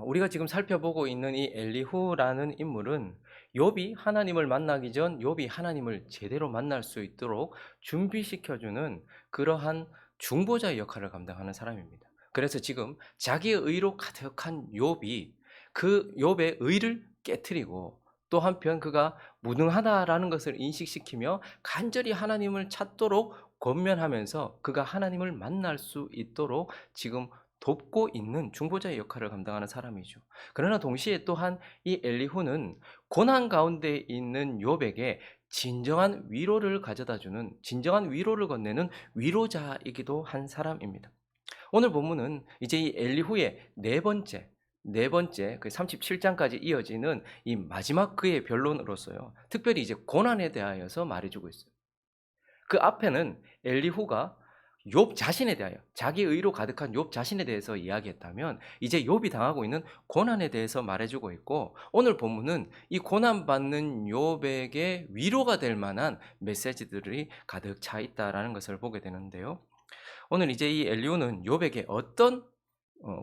우리가 지금 살펴보고 있는 이 엘리후라는 인물은 욥이 하나님을 만나기 전 욥이 하나님을 제대로 만날 수 있도록 준비시켜 주는 그러한 중보자의 역할을 감당하는 사람입니다. 그래서 지금 자기의 의로 가득한 욥이 그 욥의 의를 깨트리고 또 한편 그가 무능하다라는 것을 인식시키며 간절히 하나님을 찾도록 권면하면서 그가 하나님을 만날 수 있도록 지금 돕고 있는 중보자의 역할을 감당하는 사람이죠. 그러나 동시에 또한 이 엘리후는 고난 가운데 있는 욥에게 진정한 위로를 가져다 주는, 진정한 위로를 건네는 위로자이기도 한 사람입니다. 오늘 본문은 이제 이 엘리후의 네 번째 그 37장까지 이어지는 이 마지막 그의 변론으로서요. 특별히 이제 고난에 대하여서 말해주고 있어요. 그 앞에는 엘리후가 욥 자신에 대하여, 자기 의로 가득한 욥 자신에 대해서 이야기했다면 이제 욥이 당하고 있는 고난에 대해서 말해주고 있고, 오늘 본문은 이 고난받는 욥에게 위로가 될 만한 메시지들이 가득 차 있다라는 것을 보게 되는데요. 오늘 이제 이 엘리후는 욥에게 어떤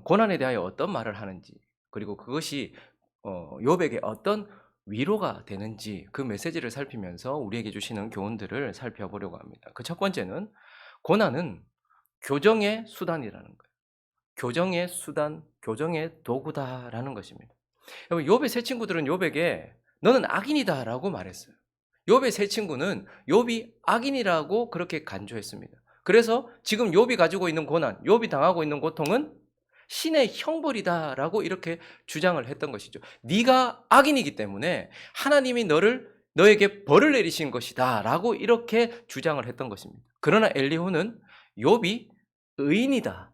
고난에 대하여 어떤 말을 하는지, 그리고 그것이 욥에게 어떤 위로가 되는지 그 메시지를 살피면서 우리에게 주시는 교훈들을 살펴보려고 합니다. 그 첫 번째는 고난은 교정의 수단이라는 거예요. 교정의 수단, 교정의 도구다라는 것입니다. 여러분, 욥의 세 친구들은 욥에게 너는 악인이다라고 말했어요. 욥의 세 친구는 욥이 악인이라고 그렇게 간주했습니다. 그래서 지금 욥이 가지고 있는 고난, 욥이 당하고 있는 고통은 신의 형벌이다라고 이렇게 주장을 했던 것이죠. 네가 악인이기 때문에 하나님이 너에게 벌을 내리신 것이다라고 이렇게 주장을 했던 것입니다. 그러나 엘리후는 욥이 의인이다,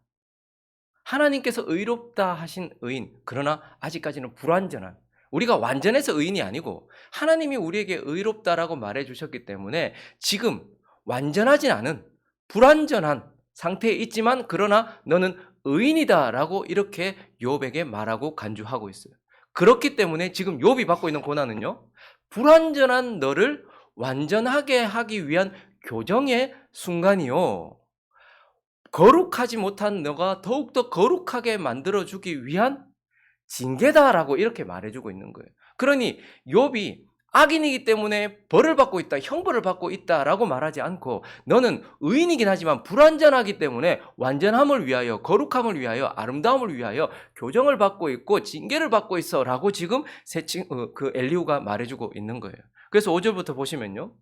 하나님께서 의롭다 하신 의인, 그러나 아직까지는 불완전한, 우리가 완전해서 의인이 아니고 하나님이 우리에게 의롭다라고 말해 주셨기 때문에 지금 완전하진 않은 불완전한 상태에 있지만 그러나 너는 의인이다라고 이렇게 욥에게 말하고 간주하고 있어요. 그렇기 때문에 지금 욥이 받고 있는 고난은요, 불완전한 너를 완전하게 하기 위한 교정의 순간이요, 거룩하지 못한 너가 더욱더 거룩하게 만들어주기 위한 징계다라고 이렇게 말해주고 있는 거예요. 그러니 욥이 악인이기 때문에 벌을 받고 있다, 형벌을 받고 있다라고 말하지 않고 너는 의인이긴 하지만 불완전하기 때문에 완전함을 위하여, 거룩함을 위하여, 아름다움을 위하여 교정을 받고 있고 징계를 받고 있어라고 지금 그 엘리후가 말해주고 있는 거예요. 그래서 5절부터 보시면요,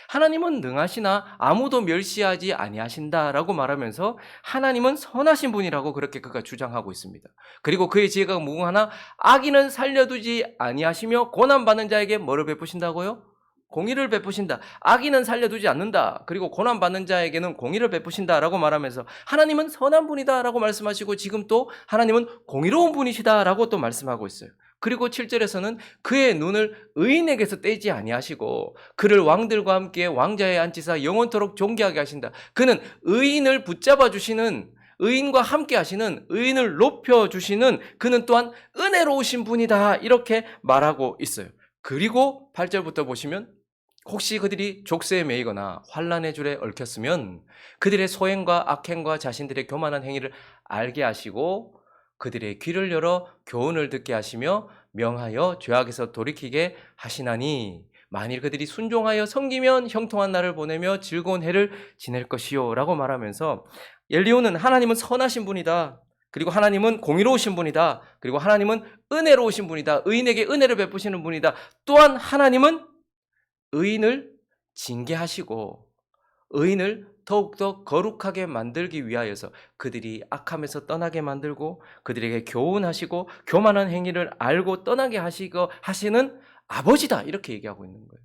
하나님은 능하시나 아무도 멸시하지 아니하신다라고 말하면서 하나님은 선하신 분이라고 그렇게 그가 주장하고 있습니다. 그리고 그의 지혜가 무궁하나 악인은 살려두지 아니하시며 고난받는 자에게 뭐를 베푸신다고요? 공의를 베푸신다. 악인은 살려두지 않는다. 그리고 고난받는 자에게는 공의를 베푸신다라고 말하면서 하나님은 선한 분이다라고 말씀하시고 지금 또 하나님은 공의로운 분이시다라고 또 말씀하고 있어요. 그리고 7절에서는 그의 눈을 의인에게서 떼지 아니하시고 그를 왕들과 함께 왕자에 앉히사 영원토록 존귀하게 하신다. 그는 의인을 붙잡아 주시는, 의인과 함께 하시는, 의인을 높여 주시는 그는 또한 은혜로우신 분이다. 이렇게 말하고 있어요. 그리고 8절부터 보시면 혹시 그들이 족쇄에 매이거나 환난의 줄에 얽혔으면 그들의 소행과 악행과 자신들의 교만한 행위를 알게 하시고 그들의 귀를 열어 교훈을 듣게 하시며 명하여 죄악에서 돌이키게 하시나니 만일 그들이 순종하여 섬기면 형통한 날을 보내며 즐거운 해를 지낼 것이요 라고 말하면서 엘리후는 하나님은 선하신 분이다, 그리고 하나님은 공의로우신 분이다, 그리고 하나님은 은혜로우신 분이다, 의인에게 은혜를 베푸시는 분이다, 또한 하나님은 의인을 징계하시고 의인을 더욱더 거룩하게 만들기 위하여서 그들이 악함에서 떠나게 만들고 그들에게 교훈하시고 교만한 행위를 알고 떠나게 하시는 아버지다, 이렇게 얘기하고 있는 거예요.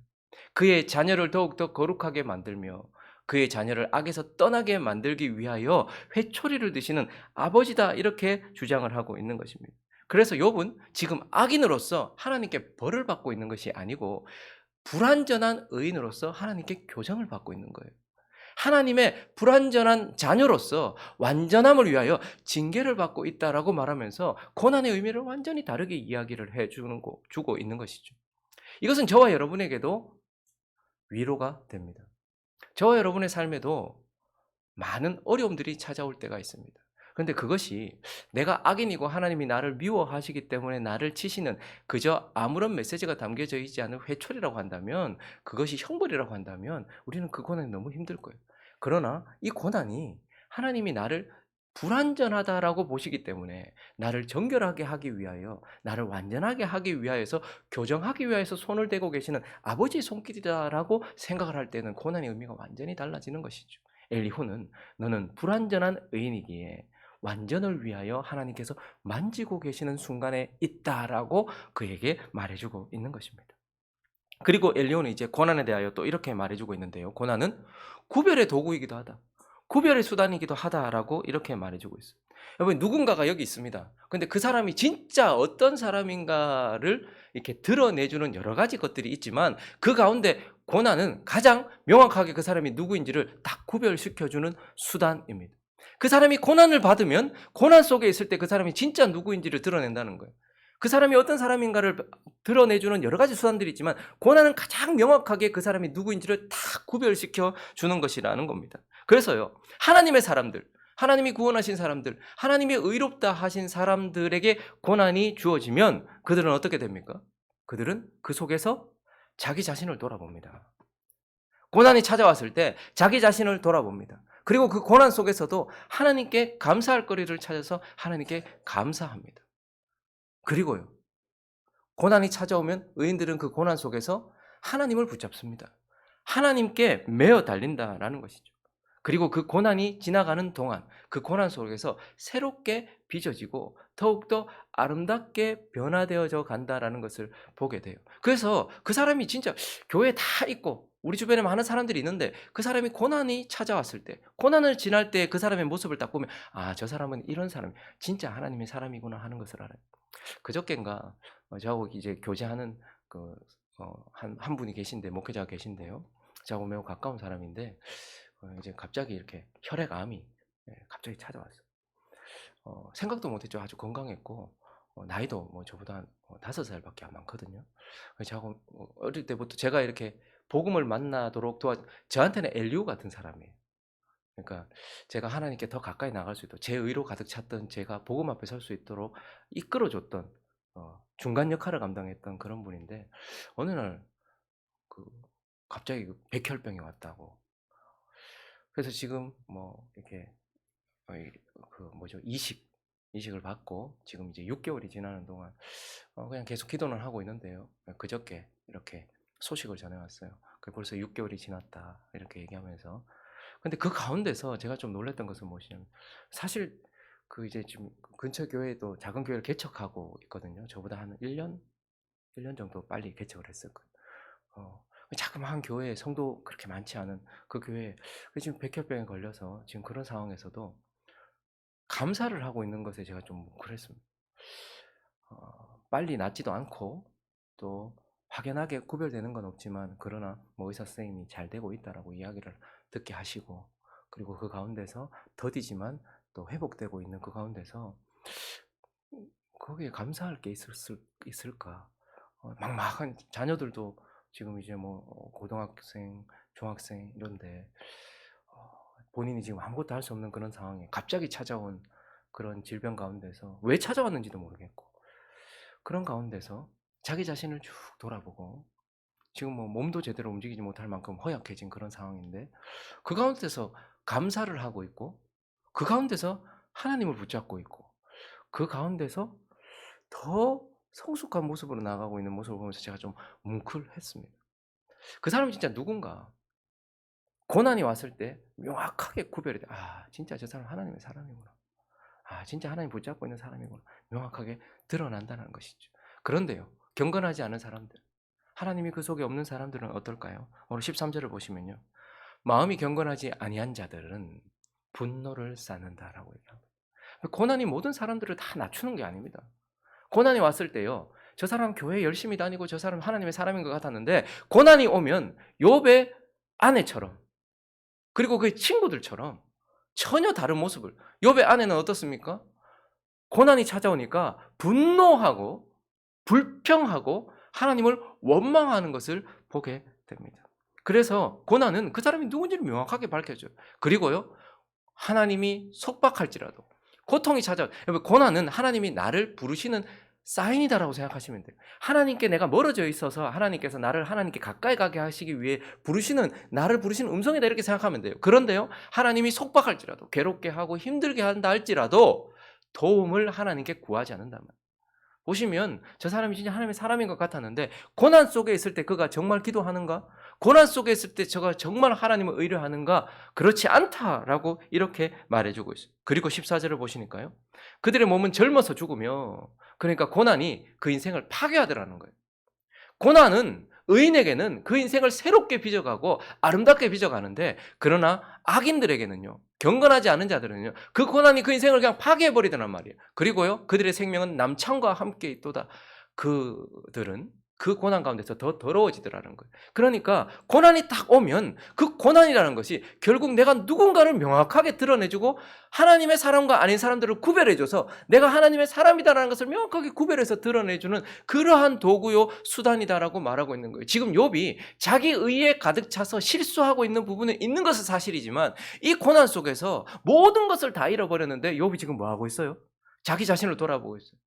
그의 자녀를 더욱더 거룩하게 만들며 그의 자녀를 악에서 떠나게 만들기 위하여 회초리를 드시는 아버지다, 이렇게 주장을 하고 있는 것입니다. 그래서 욥은 지금 악인으로서 하나님께 벌을 받고 있는 것이 아니고 불완전한 의인으로서 하나님께 교정을 받고 있는 거예요. 하나님의 불완전한 자녀로서 완전함을 위하여 징계를 받고 있다라고 말하면서 고난의 의미를 완전히 다르게 이야기를 주고 있는 것이죠. 이것은 저와 여러분에게도 위로가 됩니다. 저와 여러분의 삶에도 많은 어려움들이 찾아올 때가 있습니다. 그런데 그것이 내가 악인이고 하나님이 나를 미워하시기 때문에 나를 치시는 그저 아무런 메시지가 담겨져 있지 않은 회초리라고 한다면, 그것이 형벌이라고 한다면 우리는 그 고난이 너무 힘들 거예요. 그러나 이 고난이 하나님이 나를 불완전하다라고 보시기 때문에 나를 정결하게 하기 위하여, 나를 완전하게 하기 위하여서, 교정하기 위하여서 손을 대고 계시는 아버지의 손길이다라고 생각을 할 때는 고난의 의미가 완전히 달라지는 것이죠. 엘리후는 너는 불완전한 의인이기에 완전을 위하여 하나님께서 만지고 계시는 순간에 있다라고 그에게 말해주고 있는 것입니다. 그리고 엘리후는 이제 고난에 대하여 또 이렇게 말해주고 있는데요. 고난은 구별의 도구이기도 하다. 구별의 수단이기도 하다라고 이렇게 말해주고 있어요. 여러분, 누군가가 여기 있습니다. 근데 그 사람이 진짜 어떤 사람인가를 이렇게 드러내주는 여러 가지 것들이 있지만, 그 가운데 고난은 가장 명확하게 그 사람이 누구인지를 딱 구별시켜주는 수단입니다. 그 사람이 고난을 받으면 고난 속에 있을 때 그 사람이 진짜 누구인지를 드러낸다는 거예요. 그 사람이 어떤 사람인가를 드러내주는 여러 가지 수단들이 있지만, 고난은 가장 명확하게 그 사람이 누구인지를 딱 구별시켜 주는 것이라는 겁니다. 그래서요, 하나님의 사람들, 하나님이 구원하신 사람들, 하나님이 의롭다 하신 사람들에게 고난이 주어지면 그들은 어떻게 됩니까? 그들은 그 속에서 자기 자신을 돌아봅니다. 고난이 찾아왔을 때 자기 자신을 돌아봅니다. 그리고 그 고난 속에서도 하나님께 감사할 거리를 찾아서 하나님께 감사합니다. 그리고요, 고난이 찾아오면 의인들은 그 고난 속에서 하나님을 붙잡습니다. 하나님께 매어 달린다라는 것이죠. 그리고 그 고난이 지나가는 동안 그 고난 속에서 새롭게 빚어지고 더욱더 아름답게 변화되어져 간다라는 것을 보게 돼요. 그래서 그 사람이 진짜 교회에 다 있고 우리 주변에 많은 사람들이 있는데, 그 사람이 고난이 찾아왔을 때, 고난을 지날 때 그 사람의 모습을 딱 보면, 아, 저 사람은 이런 사람, 진짜 하나님의 사람이구나 하는 것을 알아요. 그저껜가 저하고 이제 교제하는 한 분이 계신데, 목회자가 계신데요. 저하고 매우 가까운 사람인데, 이제 갑자기 이렇게 혈액암이 갑자기 찾아왔어요. 생각도 못했죠. 아주 건강했고, 나이도 뭐 저보다 한 5살밖에 안 많거든요. 저하고 어릴 때부터 제가 이렇게 복음을 만나도록 저한테는 엘리후 같은 사람이에요. 그러니까 제가 하나님께 더 가까이 나갈 수 있도록, 제 의로 가득 찼던 제가 복음 앞에 설 수 있도록 이끌어줬던, 중간 역할을 감당했던 그런 분인데, 어느 날 그 갑자기 백혈병이 왔다고. 그래서 지금 뭐 이렇게 이식을 받고 지금 이제 6개월이 지나는 동안 그냥 계속 기도는 하고 있는데요. 그저께 이렇게 소식을 전해왔어요. 벌써 6개월이 지났다 이렇게 얘기하면서. 근데 그 가운데서 제가 좀 놀랐던 것은 무엇이냐면, 사실 그 이제 지금 근처 교회도 작은 교회를 개척하고 있거든요. 저보다 한 1년 정도 빨리 개척을 했었거든요. 자그마한 교회에 성도 그렇게 많지 않은 그 교회에 지금 백혈병에 걸려서 지금 그런 상황에서도 감사를 하고 있는 것에 제가 좀 뭉클했습니다. 빨리 낫지도 않고 또 확연하게 구별되는 건 없지만, 그러나 뭐 의사 선생님이 잘 되고 있다라고 이야기를 듣게 하시고, 그리고 그 가운데서 더디지만 또 회복되고 있는 그 가운데서 거기에 감사할 게 있을까? 막막한 자녀들도 지금 이제 뭐 고등학생, 중학생 이런데 본인이 지금 아무것도 할 수 없는 그런 상황에 갑자기 찾아온 그런 질병 가운데서 왜 찾아왔는지도 모르겠고, 그런 가운데서 자기 자신을 쭉 돌아보고, 지금 뭐 몸도 제대로 움직이지 못할 만큼 허약해진 그런 상황인데, 그 가운데서 감사를 하고 있고, 그 가운데서 하나님을 붙잡고 있고, 그 가운데서 더 성숙한 모습으로 나가고 있는 모습을 보면서 제가 좀 뭉클했습니다. 그 사람이 진짜 누군가, 고난이 왔을 때 명확하게 구별이 돼. 아, 진짜 저 사람 하나님의 사람이구나. 아, 진짜 하나님 붙잡고 있는 사람이구나. 명확하게 드러난다는 것이죠. 그런데요, 경건하지 않은 사람들, 하나님이 그 속에 없는 사람들은 어떨까요? 오늘 13절을 보시면요, 마음이 경건하지 아니한 자들은 분노를 쌓는다라고 얘기합니다. 고난이 모든 사람들을 다 낮추는 게 아닙니다. 고난이 왔을 때요, 저 사람 교회 열심히 다니고 저 사람 하나님의 사람인 것 같았는데, 고난이 오면 욥의 아내처럼, 그리고 그의 친구들처럼 전혀 다른 모습을, 욥의 아내는 어떻습니까? 고난이 찾아오니까 분노하고 불평하고 하나님을 원망하는 것을 보게 됩니다. 그래서 고난은 그 사람이 누군지를 명확하게 밝혀줘요. 그리고요, 하나님이 속박할지라도, 고통이 찾아. 여러분, 고난은 하나님이 나를 부르시는 사인이다라고 생각하시면 돼요. 하나님께 내가 멀어져 있어서 하나님께서 나를 하나님께 가까이 가게 하시기 위해 나를 부르시는 음성이다 이렇게 생각하면 돼요. 그런데요, 하나님이 속박할지라도, 괴롭게 하고 힘들게 한다 할지라도 도움을 하나님께 구하지 않는단 말이에요. 보시면 저 사람이 진짜 하나님의 사람인 것 같았는데 고난 속에 있을 때 그가 정말 기도하는가? 고난 속에 있을 때 저가 정말 하나님을 의뢰하는가? 그렇지 않다라고 이렇게 말해주고 있어요. 그리고 14절을 보시니까요, 그들의 몸은 젊어서 죽으며, 그러니까 고난이 그 인생을 파괴하더라는 거예요. 고난은 의인에게는 그 인생을 새롭게 빚어가고 아름답게 빚어가는데, 그러나 악인들에게는요, 경건하지 않은 자들은요, 그 고난이 그 인생을 그냥 파괴해버리더란 말이에요. 그리고요, 그들의 생명은 남창과 함께 있도다. 그들은 그 고난 가운데서 더 더러워지더라는 거예요. 그러니까 고난이 딱 오면 그 고난이라는 것이 결국 내가 누군가를 명확하게 드러내주고 하나님의 사람과 아닌 사람들을 구별해줘서 내가 하나님의 사람이다라는 것을 명확하게 구별해서 드러내주는 그러한 도구요, 수단이다라고 말하고 있는 거예요. 지금 욥이 자기 의에 가득 차서 실수하고 있는 부분에 있는 것은 사실이지만 이 고난 속에서 모든 것을 다 잃어버렸는데 욥이 지금 뭐 하고 있어요? 자기 자신을 돌아보고 있어요.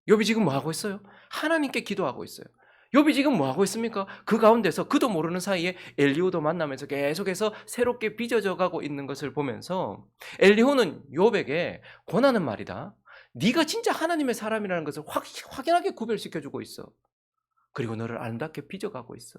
욥이 지금 뭐 하고 있어요? 하나님께 기도하고 있어요. 욥이 지금 뭐 하고 있습니까? 그 가운데서 그도 모르는 사이에 엘리후도 만나면서 계속해서 새롭게 빚어져 가고 있는 것을 보면서 엘리후는 욥에게 권하는 말이다. 네가 진짜 하나님의 사람이라는 것을 확연하게 구별시켜주고 있어. 그리고 너를 아름답게 빚어가고 있어.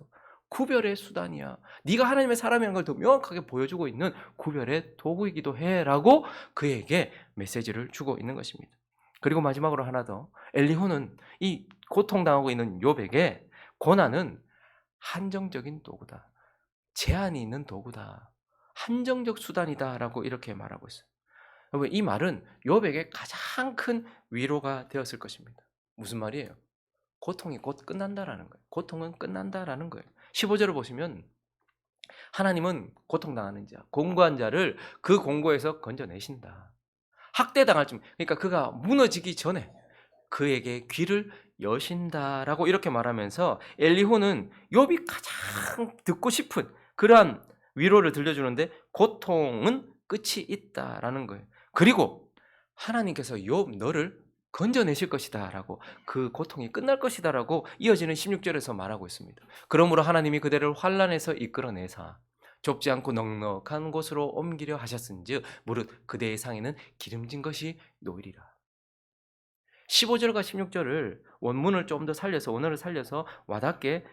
구별의 수단이야. 네가 하나님의 사람이라는 걸 더 명확하게 보여주고 있는 구별의 도구이기도 해라고 그에게 메시지를 주고 있는 것입니다. 그리고 마지막으로 하나 더, 엘리후는 이 고통당하고 있는 욥에게 고난은 한정적인 도구다, 제한이 있는 도구다, 한정적 수단이다라고 이렇게 말하고 있어요. 여러분, 이 말은 욥에게 가장 큰 위로가 되었을 것입니다. 무슨 말이에요? 고통이 곧 끝난다라는 거예요. 고통은 끝난다라는 거예요. 15절을 보시면 하나님은 고통당하는 자, 공고한 자를 그 공고에서 건져내신다. 학대당할 쯤, 그러니까 그가 무너지기 전에 그에게 귀를 여신다라고 이렇게 말하면서 엘리후는 욥이 가장 듣고 싶은 그러한 위로를 들려주는데 고통은 끝이 있다라는 거예요. 그리고 하나님께서 욥 너를 건져내실 것이다 라고, 그 고통이 끝날 것이다 라고 이어지는 16절에서 말하고 있습니다. 그러므로 하나님이 그대를 환난에서 이끌어내사 좁지 않고 넉넉한 곳으로 옮기려 하셨은즉 무릇 그대의 상에는 기름진 것이 놓이리라. 15절과 16절을 원문을 좀 더 살려서, 원어를 살려서 와닿게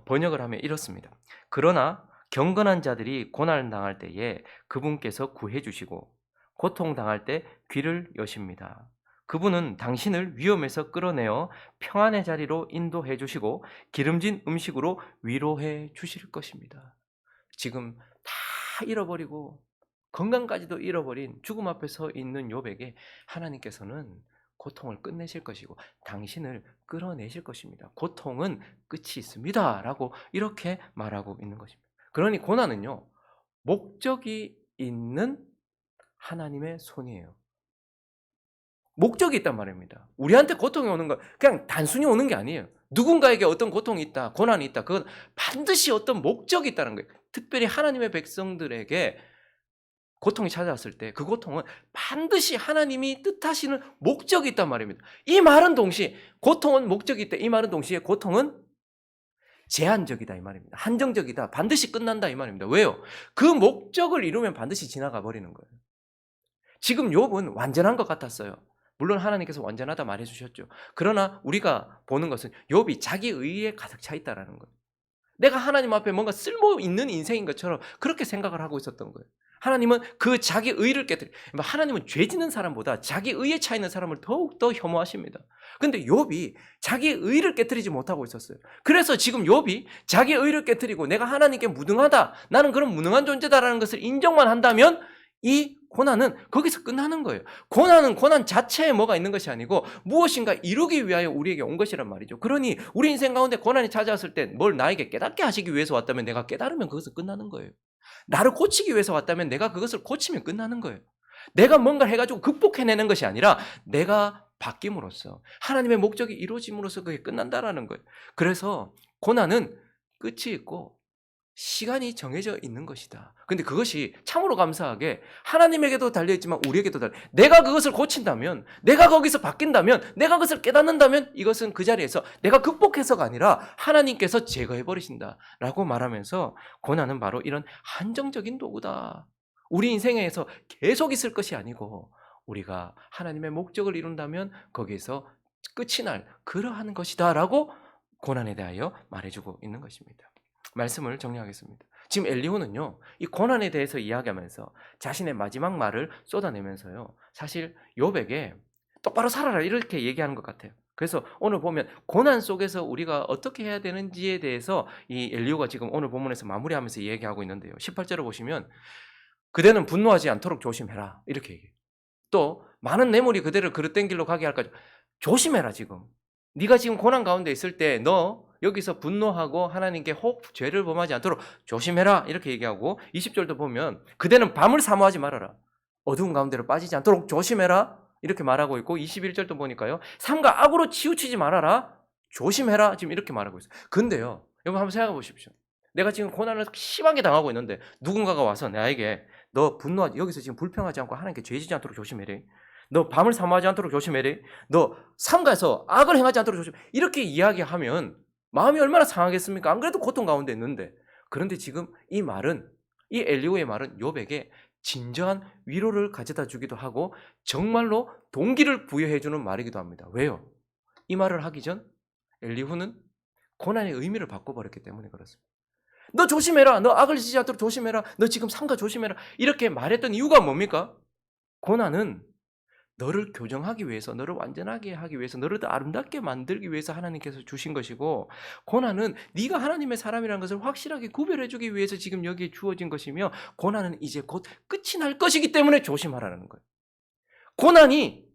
번역을 하면 이렇습니다. 그러나 경건한 자들이 고난을 당할 때에 그분께서 구해 주시고 고통당할 때 귀를 여십니다. 그분은 당신을 위험에서 끌어내어 평안의 자리로 인도해 주시고 기름진 음식으로 위로해 주실 것입니다. 지금 다 잃어버리고 건강까지도 잃어버린 죽음 앞에 서 있는 욥에게 하나님께서는 고통을 끝내실 것이고 당신을 끌어내실 것입니다. 고통은 끝이 있습니다 라고 이렇게 말하고 있는 것입니다. 그러니 고난은요, 목적이 있는 하나님의 손이에요. 목적이 있단 말입니다. 우리한테 고통이 오는 건 그냥 단순히 오는 게 아니에요. 누군가에게 어떤 고통이 있다, 고난이 있다, 그건 반드시 어떤 목적이 있다는 거예요. 특별히 하나님의 백성들에게 고통이 찾아왔을 때 그 고통은 반드시 하나님이 뜻하시는 목적이 있단 말입니다. 이 말은 동시에 고통은 목적이 있다, 이 말은 동시에 고통은 제한적이다 이 말입니다. 한정적이다, 반드시 끝난다 이 말입니다. 왜요? 그 목적을 이루면 반드시 지나가 버리는 거예요. 지금 욥은 완전한 것 같았어요. 물론 하나님께서 완전하다 말해주셨죠. 그러나 우리가 보는 것은 욥이 자기 의에 가득 차 있다는 거예요. 내가 하나님 앞에 뭔가 쓸모 있는 인생인 것처럼 그렇게 생각을 하고 있었던 거예요. 하나님은 그 자기 의를 깨뜨려, 하나님은 죄 짓는 사람보다 자기 의에 차 있는 사람을 더욱더 혐오하십니다. 근데 욥이 자기 의를 깨뜨리지 못하고 있었어요. 그래서 지금 욥이 자기 의를 깨뜨리고 내가 하나님께 무능하다, 나는 그런 무능한 존재다라는 것을 인정만 한다면 이 고난은 거기서 끝나는 거예요. 고난은 고난 자체에 뭐가 있는 것이 아니고 무엇인가 이루기 위하여 우리에게 온 것이란 말이죠. 그러니 우리 인생 가운데 고난이 찾아왔을 때 뭘 나에게 깨닫게 하시기 위해서 왔다면 내가 깨달으면 그것은 끝나는 거예요. 나를 고치기 위해서 왔다면 내가 그것을 고치면 끝나는 거예요. 내가 뭔가를 해가지고 극복해내는 것이 아니라 내가 바뀜으로써 하나님의 목적이 이루어짐으로써 그게 끝난다라는 거예요. 그래서 고난은 끝이 있고 시간이 정해져 있는 것이다. 근데 그것이 참으로 감사하게 하나님에게도 달려있지만 우리에게도 내가 그것을 고친다면, 내가 거기서 바뀐다면, 내가 그것을 깨닫는다면 이것은 그 자리에서 내가 극복해서가 아니라 하나님께서 제거해 버리신다라고 말하면서 고난은 바로 이런 한정적인 도구다. 우리 인생에서 계속 있을 것이 아니고 우리가 하나님의 목적을 이룬다면 거기에서 끝이 날 그러한 것이다라고 고난에 대하여 말해주고 있는 것입니다. 말씀을 정리하겠습니다. 지금 엘리후는요, 이 고난에 대해서 이야기하면서 자신의 마지막 말을 쏟아내면서요, 사실 욥에게 똑바로 살아라 이렇게 얘기하는 것 같아요. 그래서 오늘 보면 고난 속에서 우리가 어떻게 해야 되는지에 대해서 이 엘리후가 지금 오늘 본문에서 마무리하면서 얘기하고 있는데요. 18절을 보시면 그대는 분노하지 않도록 조심해라 이렇게 얘기해요. 또 많은 뇌물이 그대를 그릇된 길로 가게 할까 조심해라. 지금 네가 지금 고난 가운데 있을 때 너 여기서 분노하고 하나님께 혹 죄를 범하지 않도록 조심해라 이렇게 얘기하고 20절도 보면 그대는 밤을 사모하지 말아라. 어두운 가운데로 빠지지 않도록 조심해라 이렇게 말하고 있고 21절도 보니까요. 삼가 악으로 치우치지 말아라. 조심해라. 지금 이렇게 말하고 있어요. 근데요. 여러분 한번 생각해 보십시오. 내가 지금 고난을 심하게 당하고 있는데 누군가가 와서 나에게 너 분노하지 여기서 지금 불평하지 않고 하나님께 죄지지 않도록 조심해라. 너 밤을 사모하지 않도록 조심해라. 너 삼가에서 악을 행하지 않도록 조심해. 이렇게 이야기하면 마음이 얼마나 상하겠습니까? 안 그래도 고통 가운데 있는데. 그런데 지금 이 말은 이 엘리후의 말은 욥에게 진정한 위로를 가져다 주기도 하고 정말로 동기를 부여해 주는 말이기도 합니다. 왜요? 이 말을 하기 전 엘리후는 고난의 의미를 바꿔버렸기 때문에 그렇습니다. 너 조심해라. 너 악을 지지 않도록 조심해라. 너 지금 삼가 조심해라. 이렇게 말했던 이유가 뭡니까? 고난은 너를 교정하기 위해서, 너를 완전하게 하기 위해서, 너를 더 아름답게 만들기 위해서 하나님께서 주신 것이고, 고난은 네가 하나님의 사람이라는 것을 확실하게 구별해 주기 위해서 지금 여기에 주어진 것이며, 고난은 이제 곧 끝이 날 것이기 때문에 조심하라는 거예요. 고난이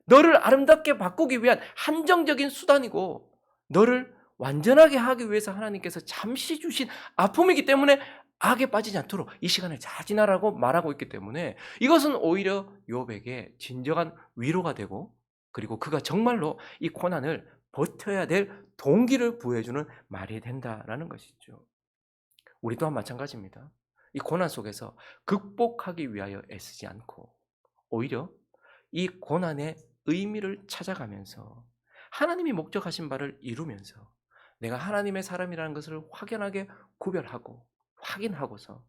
너를 아름답게 바꾸기 위한 한정적인 수단이고 너를 완전하게 하기 위해서 하나님께서 잠시 주신 아픔이기 때문에 악에 빠지지 않도록 이 시간을 잘 지나라고 말하고 있기 때문에 이것은 오히려 욥에게 진정한 위로가 되고 그리고 그가 정말로 이 고난을 버텨야 될 동기를 부여해주는 말이 된다라는 것이죠. 우리 또한 마찬가지입니다. 이 고난 속에서 극복하기 위하여 애쓰지 않고 오히려 이 고난의 의미를 찾아가면서 하나님이 목적하신 바를 이루면서 내가 하나님의 사람이라는 것을 확연하게 구별하고 확인하고서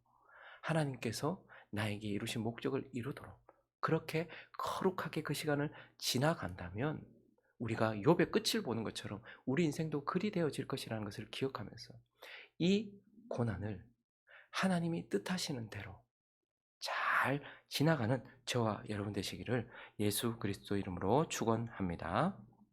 하나님께서 나에게 이루신 목적을 이루도록 그렇게 거룩하게 그 시간을 지나간다면 우리가 욥의 끝을 보는 것처럼 우리 인생도 그리 되어질 것이라는 것을 기억하면서 이 고난을 하나님이 뜻하시는 대로 잘 지나가는 저와 여러분 되시기를 예수 그리스도 이름으로 축원합니다.